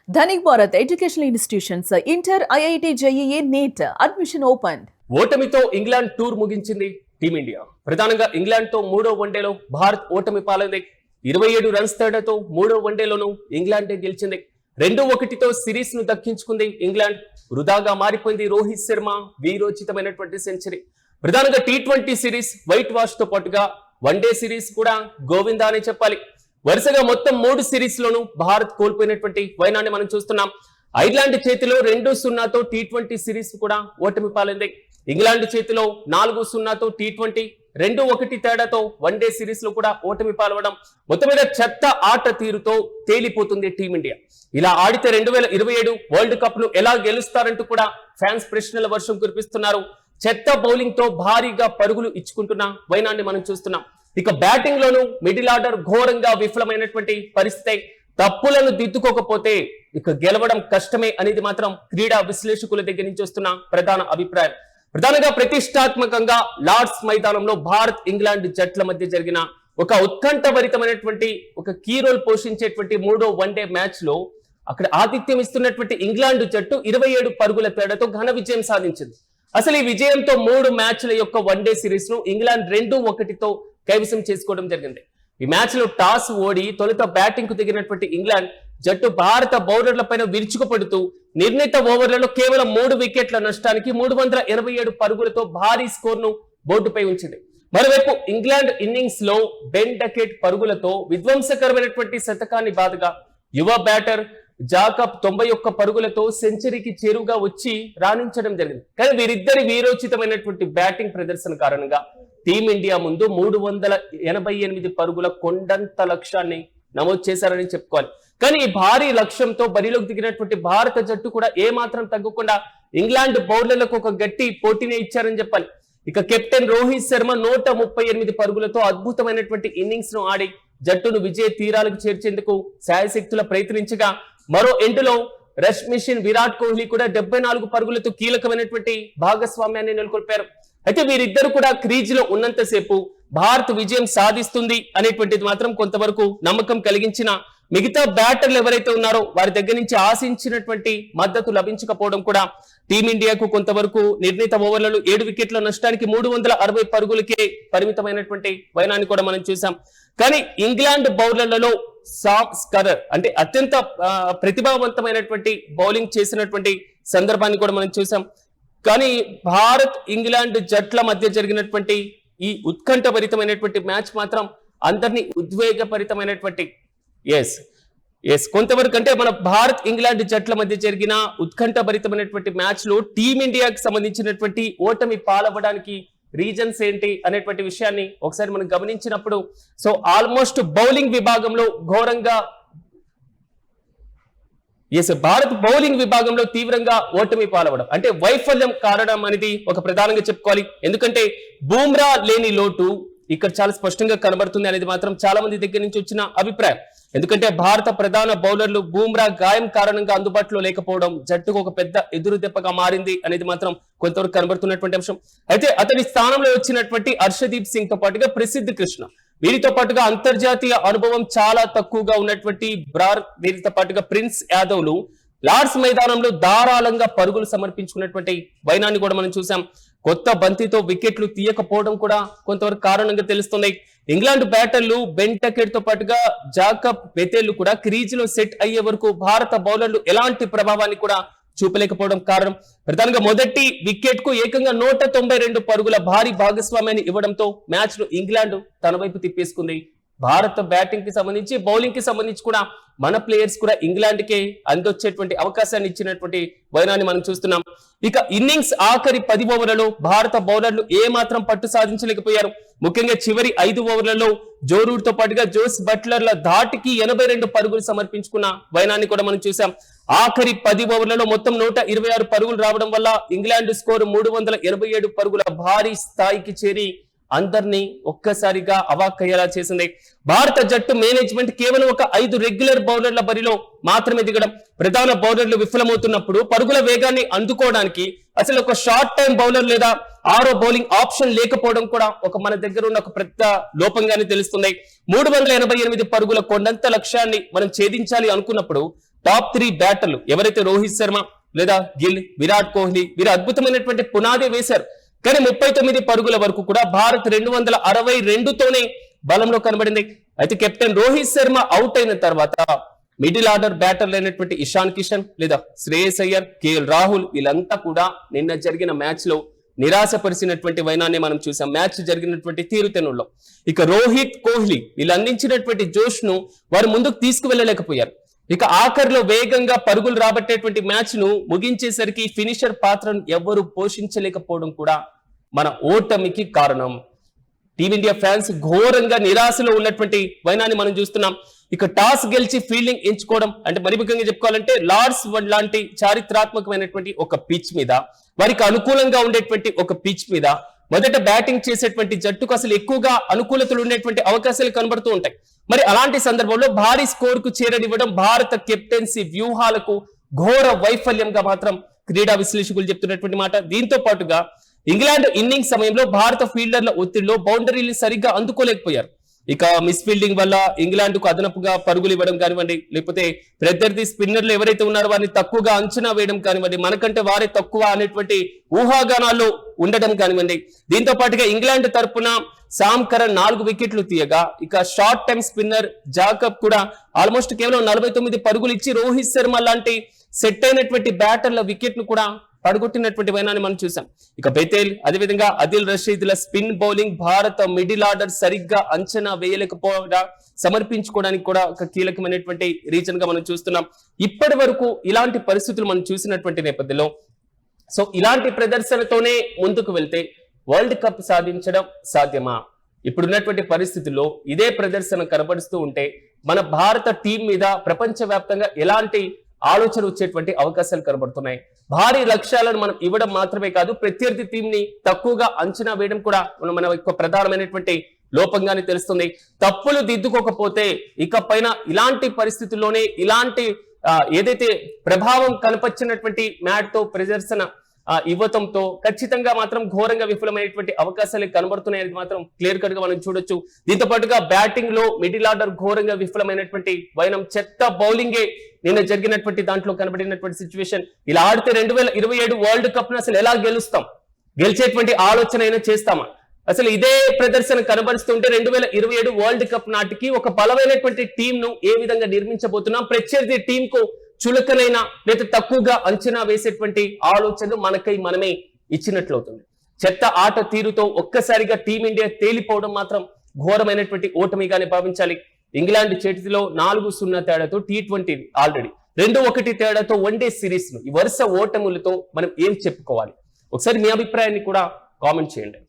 Dhanik Bharat educational institutions inter IIT JEE NEET admission open. ఓటమితో England tour ముగించింది team India. ప్రధానంగా England తో మూడో వన్డేలో భారత్ ఓటమి పాలైంది. 27 రన్స్ తేడాతో మూడో వన్డేలోనూ ఇంగ్లాండే గెలిచింది. 2-1తో సిరీస్ ను దక్కించుకుంది ఇంగ్లాండ్. వృధాగా మారిపోయింది రోహిత్ శర్మ వీరోచితమైనటువంటి సెంచరీ. ప్రధానంగా టీ20 సిరీస్ వైట్ వాష్ తో పాటుగా వన్డే సిరీస్ కూడా గోవిందా అని చెప్పాలి. వరుసగా మొత్తం 3 సిరీస్ లోనూ భారత్ కోల్పోయినటువంటి వైనాన్ని మనం చూస్తున్నాం. ఐర్లాండ్ చేతిలో 2-0తో టీ20 సిరీస్ కూడా ఓటమి పాలైంది. ఇంగ్లాండ్ చేతిలో 4-0తో టీ20, 2-1 తేడాతో వన్డే సిరీస్ లో కూడా ఓటమి పాల్వడం. మొత్తం మీద చెత్త ఆట తీరుతో తేలిపోతుంది టీమిండియా. ఇలా ఆడితే 2027 వరల్డ్ కప్ ను ఎలా గెలుస్తారంటూ కూడా ఫ్యాన్స్ ప్రశ్నల వర్షం కురిపిస్తున్నారు. చెత్త బౌలింగ్ తో భారీగా పరుగులు ఇచ్చుకుంటున్న వైనాన్ని మనం చూస్తున్నాం. ఇక బ్యాటింగ్ లోను మిడిల్ ఆర్డర్ ఘోరంగా విఫలమైనటువంటి పరిస్థితి. తప్పులను దిద్దుకోకపోతే ఇక గెలవడం కష్టమే అనేది మాత్రం క్రీడా విశ్లేషకుల దగ్గర నుంచి వస్తున్న ప్రధాన అభిప్రాయం. ప్రధానంగా ప్రతిష్టాత్మకంగా లార్డ్స్ మైదానంలో భారత్ ఇంగ్లాండ్ జట్ల మధ్య జరిగిన ఒక ఉత్కంఠభరితమైనటువంటి ఒక కీ రోల్ పోషించేటువంటి మూడో వన్డే మ్యాచ్ లో అక్కడ ఆతిథ్యం ఇస్తున్నటువంటి ఇంగ్లాండ్ జట్టు 27 పరుగుల తేడాతో ఘన విజయం సాధించింది. అసలు ఈ విజయంతో 3 మ్యాచ్ల యొక్క వన్డే సిరీస్ ను ఇంగ్లాండ్ 2-1తో కైవసం చేసుకోవడం జరిగింది. ఈ మ్యాచ్ లో టాస్ ఓడి తొలుత బ్యాటింగ్ కు దిగినటువంటి ఇంగ్లాండ్ జట్టు భారత బౌలర్ల పైన విరుచుకుపడుతూ నిర్ణీత ఓవర్లలో కేవలం 3 వికెట్ల నష్టానికి 387 పరుగులతో భారీ స్కోర్ ను బోర్డుపై ఉంచింది. మరోవైపు ఇంగ్లాండ్ ఇన్నింగ్స్ లో బెన్ డకెట్ పరుగులతో విధ్వంసకరమైనటువంటి శతకాన్ని బాధగా యువ బ్యాటర్ జాకబ్ 91 పరుగులతో సెంచరీకి చేరువుగా వచ్చి రాణించడం జరిగింది. కానీ వీరిద్దరి వీరోచితమైనటువంటి బ్యాటింగ్ ప్రదర్శన కారణంగా టీమిండియా ముందు 388 పరుగుల కొండంత లక్ష్యాన్ని నమోదు చేశారని చెప్పుకోవాలి. కానీ ఈ భారీ లక్ష్యంతో బరిలోకి దిగినటువంటి భారత జట్టు కూడా ఏ మాత్రం తగ్గకుండా ఇంగ్లాండ్ బౌలర్లకు ఒక గట్టి పోటీనే ఇచ్చారని చెప్పాలి. ఇక కెప్టెన్ రోహిత్ శర్మ 138 పరుగులతో అద్భుతమైనటువంటి ఇన్నింగ్స్ ను ఆడి జట్టును విజయ తీరాలకు చేర్చేందుకు శాయశక్తుల ప్రయత్నించగా, మరో ఎండులో రష్ మిషన్ విరాట్ కోహ్లీ కూడా 74 పరుగులతో కీలకమైనటువంటి భాగస్వామ్యాన్ని నెలకొల్పారు. అయితే వీరిద్దరు కూడా క్రీజ్ లో ఉన్నంతసేపు భారత్ విజయం సాధిస్తుంది అనేటువంటిది మాత్రం కొంతవరకు నమ్మకం కలిగించిన మిగతా బ్యాటర్లు ఎవరైతే ఉన్నారో వారి దగ్గర నుంచి ఆశించినటువంటి మద్దతు లభించకపోవడం కూడా టీమిండియాకు కొంతవరకు నిర్ణీత ఓవర్లలో 7 వికెట్ల నష్టానికి 360 పరుగులకే పరిమితమైనటువంటి వైనాన్ని కూడా మనం చూసాం. కానీ ఇంగ్లాండ్ బౌలర్లలో సామ్ స్కరర్ అంటే అత్యంత ప్రతిభావంతమైనటువంటి బౌలింగ్ చేసినటువంటి సందర్భాన్ని కూడా మనం చూసాం. కానీ భారత్ ఇంగ్లాండ్ జట్ల మధ్య జరిగినటువంటి ఈ ఉత్కంఠభరితమైనటువంటి మ్యాచ్ మాత్రం అందరినీ ఉద్వేగభరితమైనటువంటి కొంతవరకు అంటే మన భారత్ ఇంగ్లాండ్ జట్ల మధ్య జరిగిన ఉత్కంఠభరితమైనటువంటి మ్యాచ్ లో టీమిండియాకి సంబంధించినటువంటి ఓటమి పాలవ్వడానికి రీజన్స్ ఏంటి అనేటువంటి విషయాన్ని ఒకసారి మనం గమనించినప్పుడు ఆల్మోస్ట్ బౌలింగ్ విభాగంలో ఘోరంగా భారత్ బౌలింగ్ విభాగంలో తీవ్రంగా ఓటమి పాలవడం అంటే వైఫల్యం కారణం అనేది ఒక ప్రధానంగా చెప్పుకోవాలి. ఎందుకంటే బూమ్రా లేని లోటు ఇక్కడ చాలా స్పష్టంగా కనబడుతుంది అనేది మాత్రం చాలా మంది దగ్గర నుంచి వచ్చిన అభిప్రాయం. ఎందుకంటే భారత ప్రధాన బౌలర్లు బూమ్రా గాయం కారణంగా అందుబాటులో లేకపోవడం జట్టుకు ఒక పెద్ద ఎదురు దెబ్బగా మారింది అనేది మాత్రం కొంతవరకు కనబడుతున్నటువంటి అంశం. అయితే అతని స్థానంలో వచ్చినటువంటి హర్షదీప్ సింగ్ తో పాటుగా ప్రసిద్ధ కృష్ణ, వీరితో పాటుగా అంతర్జాతీయ అనుభవం చాలా తక్కువగా ఉన్నటువంటి బ్రార్, వీరితో పాటుగా ప్రిన్స్ యాదవ్లు లార్డ్స్ మైదానంలో ధారాళంగా పరుగులు సమర్పించుకున్నటువంటి వైనాన్ని కూడా మనం చూసాం. కొత్త బంతితో వికెట్లు తీయకపోవడం కూడా కొంతవరకు కారణంగా తెలుస్తుంది. ఇంగ్లాండ్ బ్యాటర్లు బెన్ డకెట్ తో పాటుగా జాకబ్ బెతేళ్లు కూడా క్రీజ్ లో సెట్ అయ్యే వరకు భారత బౌలర్లు ఎలాంటి ప్రభావాన్ని కూడా చూపలేకపోవడం కారణం. ప్రధానంగా మొదటి వికెట్ కు ఏకంగా 192 పరుగుల భారీ భాగస్వామ్యాన్ని ఇవ్వడంతో మ్యాచ్ ను ఇంగ్లాండ్ తన వైపు తిప్పేసుకుంది. భారత బ్యాటింగ్ కి సంబంధించి బౌలింగ్ కి సంబంధించి కూడా మన ప్లేయర్స్ కూడా ఇంగ్లాండ్ కే అందొచ్చేటువంటి అవకాశాన్ని ఇచ్చినటువంటి వైనాన్ని మనం చూస్తున్నాం. ఇక ఇన్నింగ్స్ ఆఖరి 10 ఓవర్లలో భారత బౌలర్లు ఏ మాత్రం పట్టు సాధించలేకపోయారు. ముఖ్యంగా చివరి 5 ఓవర్లలో జో రూట్ తో పాటుగా జోస్ బట్లర్ల ధాటికి 82 పరుగులు సమర్పించుకున్న వైనాన్ని కూడా మనం చూసాం. ఆఖరి 10 ఓవర్లలో మొత్తం 126 పరుగులు రావడం వల్ల ఇంగ్లాండ్ స్కోరు 387 పరుగుల భారీ స్థాయికి చేరి అందరినీ ఒక్కసారిగా అవాక్కయ్యేలా చేసింది. భారత జట్టు మేనేజ్మెంట్ కేవలం ఒక 5 రెగ్యులర్ బౌలర్ల బరిలో మాత్రమే దిగడం, ప్రధాన బౌలర్లు విఫలమవుతున్నప్పుడు పరుగుల వేగాన్ని అందుకోవడానికి అసలు ఒక షార్ట్ టైం బౌలర్ లేదా 6వ బౌలింగ్ ఆప్షన్ లేకపోవడం కూడా ఒక మన దగ్గర ఉన్న ఒక పెద్ద లోపంగానే తెలుస్తుంది. 388 పరుగుల కొండంత లక్ష్యాన్ని మనం ఛేదించాలి అనుకున్నప్పుడు టాప్ 3 బ్యాటర్లు ఎవరైతే రోహిత్ శర్మ లేదా గిల్, విరాట్ కోహ్లీ వీరు అద్భుతమైనటువంటి పునాది వేశారు. కానీ 39 పరుగుల వరకు కూడా భారత్ 262తోనే బలంలో కనబడింది. అయితే కెప్టెన్ రోహిత్ శర్మ అవుట్ అయిన తర్వాత మిడిల్ ఆర్డర్ బ్యాటర్లు అయినటువంటి ఇషాన్ కిషన్ లేదా శ్రేయస్ అయ్యర్, కేఎల్ రాహుల్ వీళ్ళంతా కూడా నిన్న జరిగిన మ్యాచ్ లో నిరాశపరిచినటువంటి వైనాన్ని మనం చూసాం. మ్యాచ్ జరిగినటువంటి తీరుతెన్నుల్లో ఇక రోహిత్, కోహ్లీ వీళ్ళు అందించినటువంటి జోష్ ను వారు ముందుకు తీసుకువెళ్ళలేకపోయారు. ఇక ఆఖరిలో వేగంగా పరుగులు రాబట్టేటువంటి మ్యాచ్ ను ముగించేసరికి ఫినిషర్ పాత్రను ఎవ్వరూ పోషించలేకపోవడం కూడా మన ఓటమికి కారణం. టీమిండియా ఫ్యాన్స్ ఘోరంగా నిరాశలో ఉన్నటువంటి వైనాన్ని మనం చూస్తున్నాం. ఇక టాస్ గెలిచి ఫీల్డింగ్ ఎంచుకోవడం అంటే మరి ముఖ్యంగా చెప్పుకోవాలంటే లార్డ్స్ లాంటి చారిత్రాత్మకమైనటువంటి ఒక పిచ్ మీద, వారికి అనుకూలంగా ఉండేటువంటి ఒక పిచ్ మీద మొదట బ్యాటింగ్ చేసేటువంటి జట్టుకు అసలు ఎక్కువగా అనుకూలతలు ఉండేటువంటి అవకాశాలు కనబడుతూ ఉంటాయి. మరి అలాంటి సందర్భంలో భారీ స్కోర్ కు చేరనివ్వడం భారత కెప్టెన్సీ వ్యూహాలకు ఘోర వైఫల్యంగా మాత్రం క్రీడా విశ్లేషకులు చెప్తున్నటువంటి మాట. దీంతో పాటుగా ఇంగ్లాండ్ ఇన్నింగ్స్ సమయంలో భారత ఫీల్డర్ల ఒత్తిడిలో బౌండరీలు సరిగ్గా అందుకోలేకపోయారు. ఇక మిస్ ఫీల్డింగ్ వల్ల ఇంగ్లాండ్ కు అదనపుగా పరుగులు ఇవ్వడం కానివ్వండి, లేకపోతే ప్రత్యర్థి స్పిన్నర్లు ఎవరైతే ఉన్నారో వారిని తక్కువగా అంచనా వేయడం కానివ్వండి, మనకంటే వారే తక్కువ అనేటువంటి ఊహాగానాల్లో ఉండడం కానివ్వండి. దీంతో పాటుగా ఇంగ్లాండ్ తరపున సామ్ కరణ్ 4 వికెట్లు తీయగా ఇక షార్ట్ టైమ్ స్పిన్నర్ జాకబ్ కూడా ఆల్మోస్ట్ కేవలం 49 పరుగులు ఇచ్చి రోహిత్ శర్మ లాంటి సెట్ అయినటువంటి బ్యాటర్ల వికెట్ ను కూడా పడగొట్టినటువంటి వైనాన్ని మనం చూసాం. ఇక బెతేల్ అదేవిధంగా అదిల్ రషీద్ల స్పిన్ బౌలింగ్ భారత మిడిల్ ఆర్డర్ సరిగ్గా అంచనా వేయలేకపోవడా సమర్పించుకోవడానికి కూడా ఒక కీలకమైనటువంటి రీజన్ గా మనం చూస్తున్నాం. ఇప్పటి వరకు ఇలాంటి పరిస్థితులు మనం చూసినటువంటి నేపథ్యంలో సో ఇలాంటి ప్రదర్శనతోనే ముందుకు వెళ్తే వరల్డ్ కప్ సాధించడం సాధ్యమా? ఇప్పుడున్నటువంటి పరిస్థితుల్లో ఇదే ప్రదర్శన కనబడుతూ ఉంటే మన భారత టీం మీద ప్రపంచవ్యాప్తంగా ఎలాంటి ఆలోచన వచ్చేటువంటి అవకాశాలు కనబడుతున్నాయి. భారీ లక్ష్యాలను మనం ఇవ్వడం మాత్రమే కాదు, ప్రత్యర్థి టీం ని తక్కువగా అంచనా వేయడం కూడా మన యొక్క ప్రధానమైనటువంటి లోపంగానే తెలుస్తుంది. తప్పులు దిద్దుకోకపోతే ఇకపైన ఇలాంటి పరిస్థితుల్లోనే ఇలాంటి ఏదైతే ప్రభావం కనపరిచినటువంటి మ్యాట్ తో ప్రదర్శన ఇవ్వటంతో ఖచ్చితంగా మాత్రం ఘోరంగా విఫలమైనటువంటి అవకాశాలు కనబడుతున్నాయని మాత్రం క్లియర్ కట్ గా మనం చూడొచ్చు. దీంతో పాటుగా బ్యాటింగ్ లో మిడిల్ ఆర్డర్ ఘోరంగా విఫలమైనటువంటి వైనం, చెత్త బౌలింగే నిన్న జరిగినటువంటి దాంట్లో కనబడినటువంటి సిచ్యువేషన్. ఇలా ఆడితే 2027 వరల్డ్ కప్ ను అసలు ఎలా గెలుస్తాం? గెలిచేటువంటి ఆలోచన అయినా చేస్తామా? అసలు ఇదే ప్రదర్శన కనబరుస్తుంటే 2027 వరల్డ్ కప్ నాటికి ఒక బలమైనటువంటి టీం ను ఏ విధంగా నిర్మించబోతున్నాం? ప్రత్యర్థి టీం కు చులకనైనా లేదా తక్కువగా అంచనా వేసేటువంటి ఆలోచనలు మనకై మనమే ఇచ్చినట్లవుతుంది. చెత్త ఆట తీరుతో ఒక్కసారిగా టీమిండియా తేలిపోవడం మాత్రం ఘోరమైనటువంటి ఓటమిగానే భావించాలి. ఇంగ్లాండ్ చేతిలో 4-0 తేడాతో T20 ఆల్రెడీ 2-1 తేడాతో వన్డే సిరీస్ ను ఈ వరుస ఓటములతో మనం ఏం చెప్పుకోవాలి? ఒకసారి మీ అభిప్రాయాన్ని కూడా కామెంట్ చేయండి.